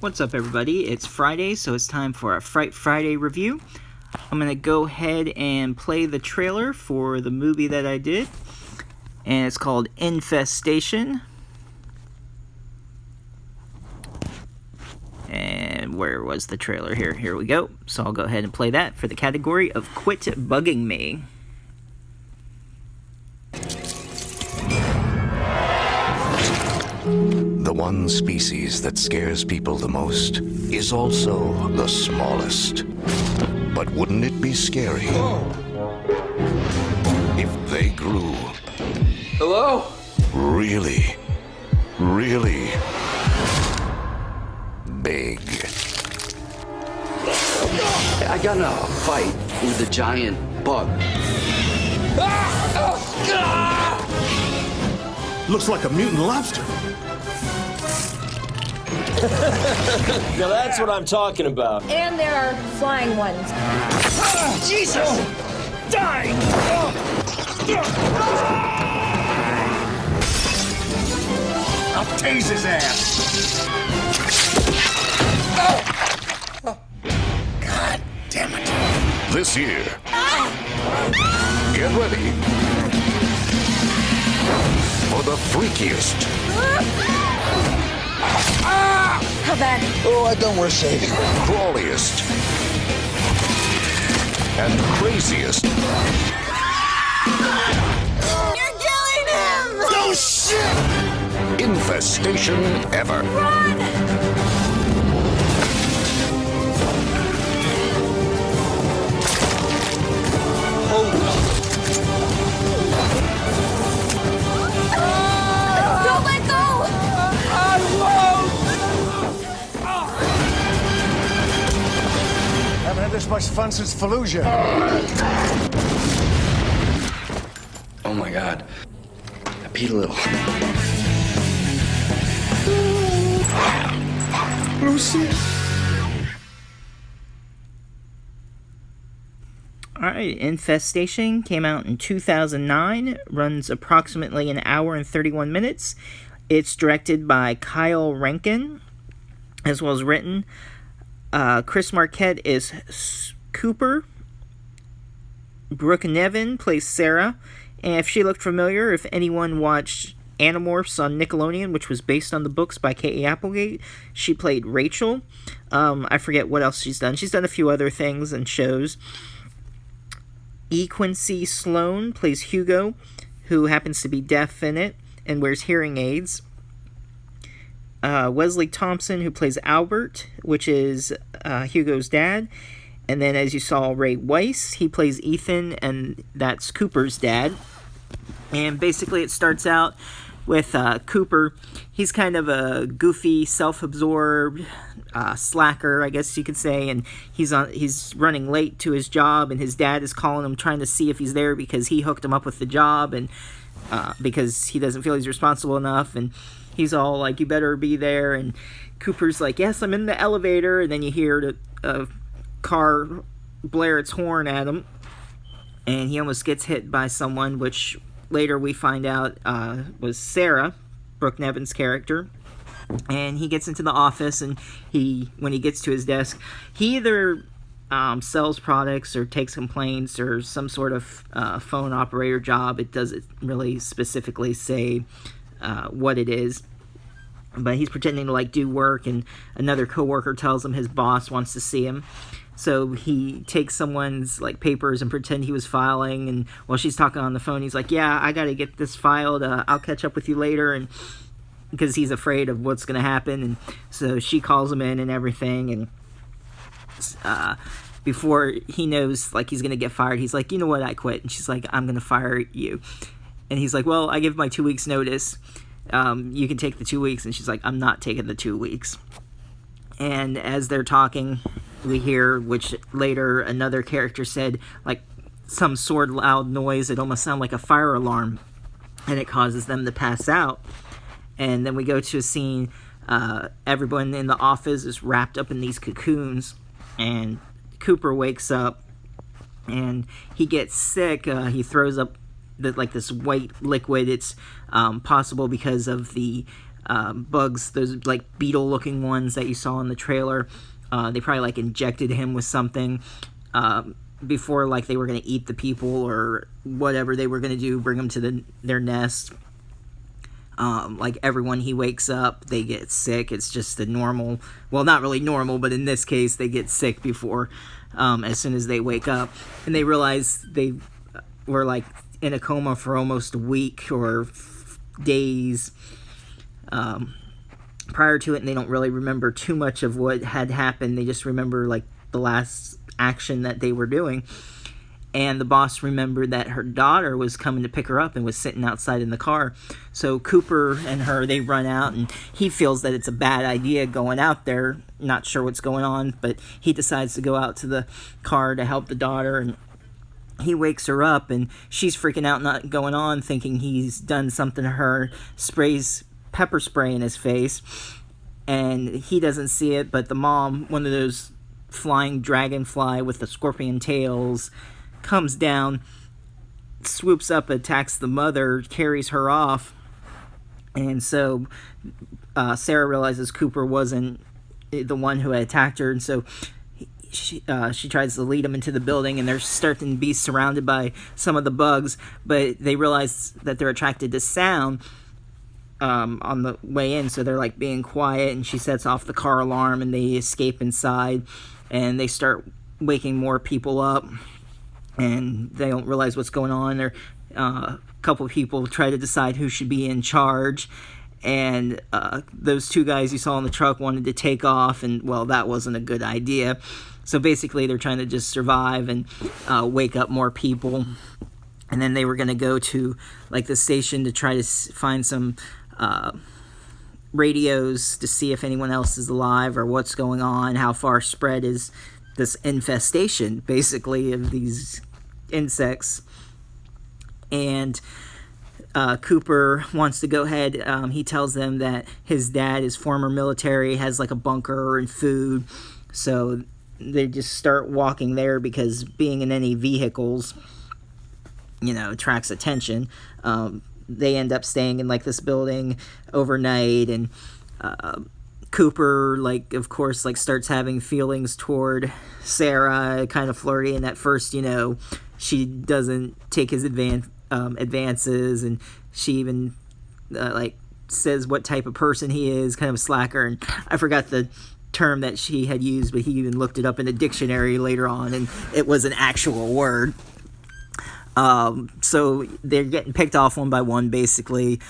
What's up, everybody? It's Friday, so it's time for a Fright Friday review. I'm going to go ahead and play the trailer for the movie that I did, and it's called Infestation. And where was the trailer? Here we go. So I'll go ahead and play that for the category of Quit Bugging Me. The one species that scares people the most is also the smallest. But wouldn't it be scary if they grew? Hello? Really, really big. I got in a fight with a giant bug. Looks like a mutant lobster. Now that's what I'm talking about. And there are flying ones. Jesus! Die! I'll tase his ass. God damn it. This year, get ready for the freakiest, How bad? Oh, I don't worth saving. crawliest, and craziest You're killing him! Oh, shit! infestation ever. Don't let go! Haven't had this much fun since Fallujah. Oh my god. I peed a little. Lucy. Alright, Infestation came out in 2009, runs approximately an hour and 31 minutes. It's directed by Kyle Rankin, as well as written. Chris Marquette is Cooper. Brooke Nevin plays Sarah. And if she looked familiar, if anyone watched Animorphs on Nickelodeon, which was based on the books by K.E. Applegate, she played Rachel. I forget what else she's done. She's done a few other things and shows. E. Quincy Sloan plays Hugo, who happens to be deaf in it and wears hearing aids. Wesley Thompson, who plays Albert, which is Hugo's dad. And then, as you saw, Ray Weiss, he plays Ethan, and that's Cooper's dad. And basically it starts out with Cooper. He's kind of a goofy, self-absorbed slacker, I guess you could say, and he's running late to his job, and his dad is calling him, trying to see if he's there because he hooked him up with the job, and because he doesn't feel he's responsible enough, and he's all like, you better be there, and Cooper's like, yes, I'm in the elevator, and then you hear a car blare its horn at him, and he almost gets hit by someone, which later we find out was Sarah, Brooke Nevin's character. And he gets into the office, and when he gets to his desk, he either sells products or takes complaints or some sort of phone operator job. It doesn't really specifically say what it is, but he's pretending to do work, and another coworker tells him his boss wants to see him. So he takes someone's papers and pretend he was filing, and while she's talking on the phone, he's like, yeah, I gotta get this filed, I'll catch up with you later, and because he's afraid of what's gonna happen. And so she calls him in and everything, and before he knows he's gonna get fired, he's like, you know what, I quit. And she's like, I'm gonna fire you. And he's like, well, I give my 2 weeks notice, you can take the 2 weeks. And she's like, I'm not taking the 2 weeks. And as they're talking, we hear, which later another character said, some sort of loud noise. It almost sounded like a fire alarm, and it causes them to pass out. And then we go to a scene, everyone in the office is wrapped up in these cocoons, and Cooper wakes up, and he gets sick. He throws up this white liquid. It's possible because of the bugs, those like beetle-looking ones that you saw in the trailer. They probably like injected him with something before, like they were going to eat the people or whatever they were going to do, bring them to their nest. Like everyone he wakes up, they get sick. It's just the normal, well, not really normal, but in this case, they get sick before, as soon as they wake up. And they realize they were like in a coma for almost a week or days prior to it, and they don't really remember too much of what had happened. They just remember like the last action that they were doing. And the boss remembered that her daughter was coming to pick her up and was sitting outside in the car. So Cooper and her, they run out, and he feels that it's a bad idea going out there, not sure what's going on, but he decides to go out to the car to help the daughter, and he wakes her up, and she's freaking out, not going on, thinking he's done something to her, sprays pepper spray in his face, and he doesn't see it, but the mom, one of those flying dragonfly with the scorpion tails, comes down, swoops up, attacks the mother, carries her off, and so Sarah realizes Cooper wasn't the one who had attacked her, and so she tries to lead him into the building, and they're starting to be surrounded by some of the bugs, but they realize that they're attracted to sound on the way in, so they're like being quiet, and she sets off the car alarm, and they escape inside, and they start waking more people up, and they don't realize what's going on. A couple of people try to decide who should be in charge, and those two guys you saw in the truck wanted to take off, and well, that wasn't a good idea. So basically they're trying to just survive and wake up more people, and then they were going to go to like the station to try to find some radios to see if anyone else is alive or what's going on, how far spread is this infestation, basically, of these insects. And Cooper wants to go ahead. He tells them that his dad is former military, has like a bunker and food, so they just start walking there because being in any vehicles, attracts attention. They end up staying in like this building overnight, and Cooper, like, of course, like, starts having feelings toward Sarah, kind of flirty, and at first, she doesn't take his advances, and she even, like, says what type of person he is, kind of a slacker, and I forgot the term that she had used, but he even looked it up in a dictionary later on, and it was an actual word. So they're getting picked off one by one, basically.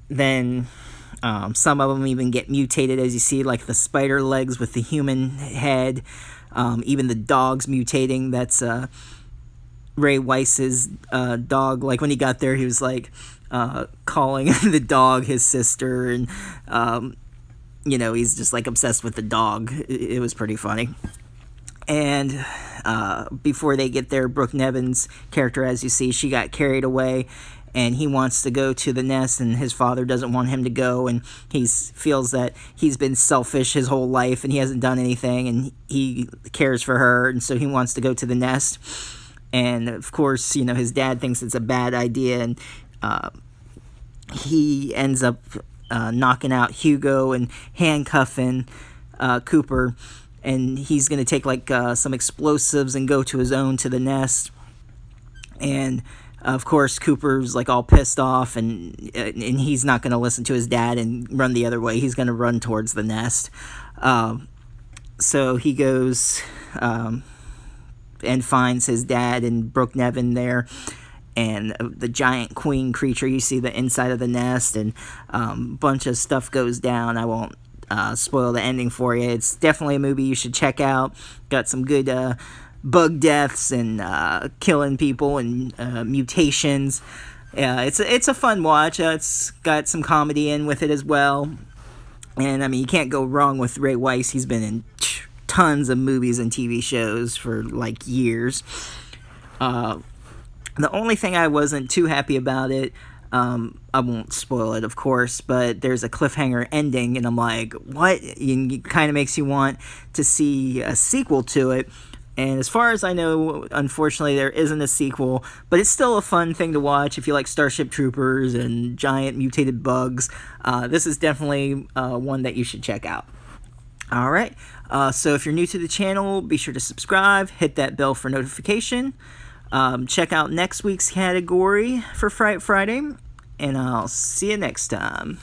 Then some of them even get mutated, as you see, like the spider legs with the human head. Even the dog's mutating. That's Ray Weiss's dog. Like when he got there, he was like calling the dog his sister, and he's just like obsessed with the dog. It was pretty funny. And before they get there, Brooke Nevin's character, as you see, she got carried away, and he wants to go to the nest, and his father doesn't want him to go, and he feels that he's been selfish his whole life, and he hasn't done anything, and he cares for her, and so he wants to go to the nest. And of course, his dad thinks it's a bad idea, and he ends up knocking out Hugo and handcuffing Cooper, and he's going to take like some explosives and go to his own to the nest. And of course Cooper's like all pissed off, and he's not going to listen to his dad and run the other way. He's going to run towards the nest. So he goes and finds his dad and Brooke Nevin there, and the giant queen creature. You see the inside of the nest, and a bunch of stuff goes down. I won't spoil the ending for you. It's definitely a movie you should check out. Got some good bug deaths and killing people and mutations. It's a fun watch. It's got some comedy in with it as well. And I mean, you can't go wrong with Ray Weiss. He's been in tons of movies and TV shows for like years. The only thing I wasn't too happy about it, I won't spoil it, of course, but there's a cliffhanger ending, and I'm like, what? And it kind of makes you want to see a sequel to it. And as far as I know, unfortunately, there isn't a sequel, but it's still a fun thing to watch if you like Starship Troopers and giant mutated bugs. This is definitely one that you should check out. All right, so if you're new to the channel, be sure to subscribe, hit that bell for notification. Check out next week's category for Fright Friday, and I'll see you next time.